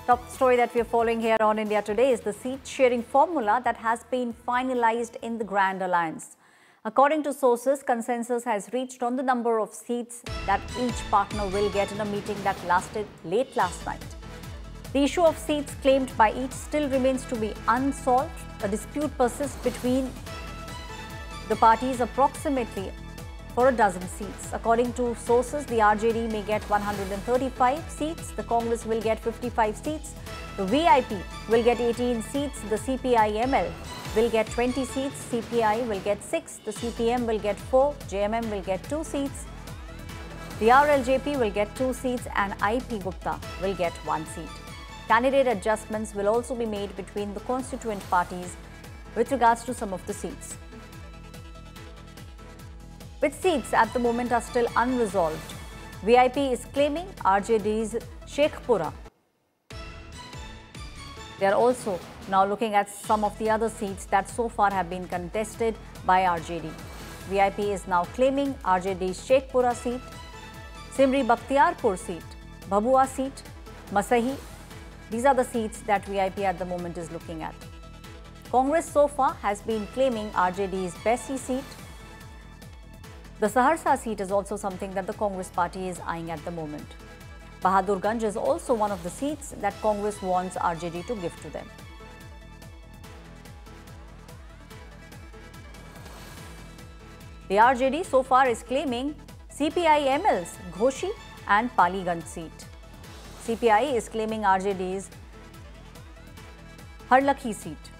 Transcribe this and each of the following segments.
Top story that we are following here on India Today is the seat sharing formula that has been finalized in the Grand Alliance. According to sources, consensus has reached on the number of seats that each partner will get in a meeting that lasted late last night. The issue of seats claimed by each still remains to be unsolved. A dispute persists between the parties approximately for a dozen seats. According to sources, the RJD may get 135 seats, the Congress will get 55 seats, the VIP will get 18 seats, the CPI-ML will get 20 seats, CPI will get 6, the CPM will get 4, JMM will get 2 seats, the RLJP will get 2 seats and IP Gupta will get 1 seat. Candidate adjustments will also be made between the constituent parties with regards to some of the seats. Which seats at the moment are still unresolved? VIP is claiming RJD's Sheikhpura. They are also now looking at some of the other seats that so far have been contested by RJD. VIP is now claiming RJD's Sheikhpura seat, Simri Bakhtiarpur seat, Bhabua seat, Masahi. These are the seats that VIP at the moment is looking at. Congress so far has been claiming RJD's Baisi seat. The Saharsa seat is also something that the Congress party is eyeing at the moment. Bahadurganj is also one of the seats that Congress wants RJD to give to them. The RJD so far is claiming CPI-ML's Ghoshi and Paliganj seat. CPI is claiming RJD's Harlakhi seat.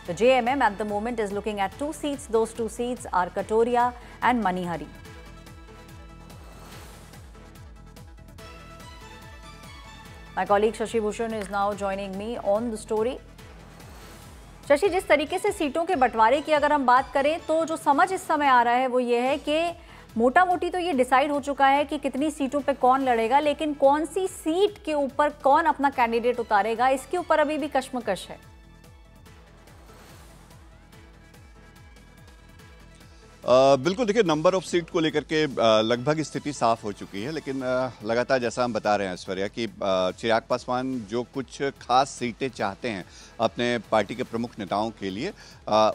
The JMM at the moment is looking at 2 seats. Those 2 seats are Katoria and Manihari. My colleague Shashi Bhushan is now joining me on the story. Shashi, जिस तरीके से सीटों के बंटवारे की अगर हम बात करें तो जो समझ इस समय आ रहा है वो ये है कि मोटा मोटी तो ये डिसाइड हो चुका है कि कितनी सीटों पे कौन लड़ेगा, लेकिन कौन सी सीट के ऊपर कौन अपना कैंडिडेट उतारेगा इसके ऊपर अभी भी कश्मकश है। बिल्कुल, देखिए नंबर ऑफ सीट को लेकर के लगभग स्थिति साफ हो चुकी है, लेकिन लगातार जैसा हम बता रहे हैं ऐश्वर्या कि चिराग पासवान जो कुछ खास सीटें चाहते हैं अपने पार्टी के प्रमुख नेताओं के लिए,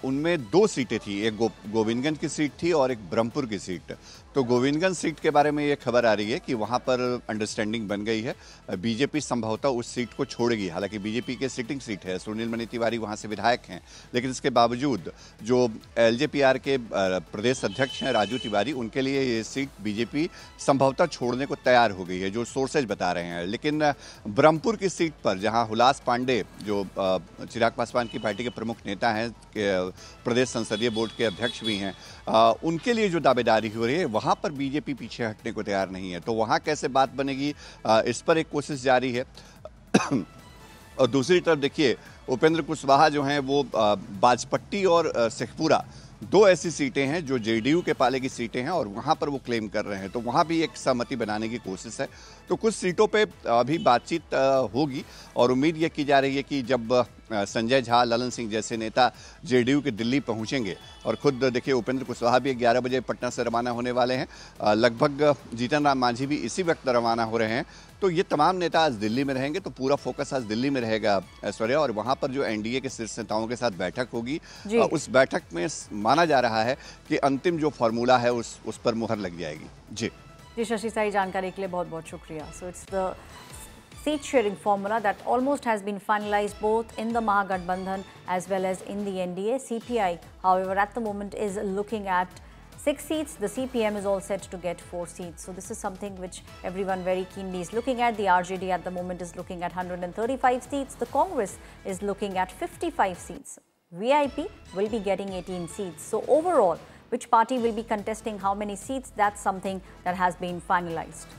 उनमें 2 सीटें थी, एक गोविंदगंज की सीट थी और एक ब्रह्मपुर की सीट। तो गोविंदगंज सीट के बारे में ये खबर आ रही है कि वहाँ पर अंडरस्टैंडिंग बन गई है, बीजेपी संभवतः उस सीट को छोड़ेगी। हालांकि बीजेपी के सिटिंग सीट है, सुनील मणि तिवारी वहाँ से विधायक हैं, लेकिन इसके बावजूद जो एलजेपीआर के प्रदेश अध्यक्ष हैं राजू तिवारी, उनके लिए ये सीट बीजेपी संभवतः छोड़ने को तैयार हो गई है, जो सोर्सेज बता रहे हैं। लेकिन ब्रह्मपुर की सीट पर जहां हुलास पांडे जो चिराग पासवान की पार्टी के प्रमुख नेता हैं, प्रदेश संसदीय बोर्ड के अध्यक्ष भी हैं, उनके लिए जो दावेदारी हो रही है वहां पर बीजेपी पीछे हटने को तैयार नहीं है। तो वहां कैसे बात बनेगी, इस पर एक कोशिश जारी है। और दूसरी तरफ देखिए, उपेंद्र कुशवाहा जो हैं वो बाजपट्टी और शेखपुरा 2 ऐसी सीटें हैं जो जेडीयू के पाले की सीटें हैं और वहां पर वो क्लेम कर रहे हैं, तो वहां भी एक सहमति बनाने की कोशिश है। तो कुछ सीटों पे अभी बातचीत होगी और उम्मीद ये की जा रही है कि जब संजय झा, ललन सिंह जैसे नेता जेडीयू के दिल्ली पहुंचेंगे, और खुद देखिए उपेंद्र कुशवाहा भी 11 बजे पटना से रवाना होने वाले हैं, लगभग जीतन राम मांझी भी इसी वक्त रवाना हो रहे हैं, तो ये तमाम नेता आज दिल्ली में रहेंगे। तो पूरा फोकस आज दिल्ली में रहेगा ऐश्वर्या, और वहां पर जो एनडीए के शीर्ष नेताओं के साथ बैठक होगी, उस बैठक में माना जा रहा है कि अंतिम जो फॉर्मूला है उस पर मुहर लग जाएगी। जी शशि, सारी जानकारी के लिए बहुत बहुत शुक्रिया। So it's the seat sharing formula that almost has been finalized both in the Mahagathbandhan as well as in the NDA. CPI, however, at the moment is looking at 6 seats. The CPM is all set to get 4 seats. So this is something which everyone very keenly is looking at. The RJD at the moment is looking at 135 seats. The Congress is looking at 55 seats. VIP will be getting 18 seats. So overall, which party will be contesting how many seats? That's something that has been finalized.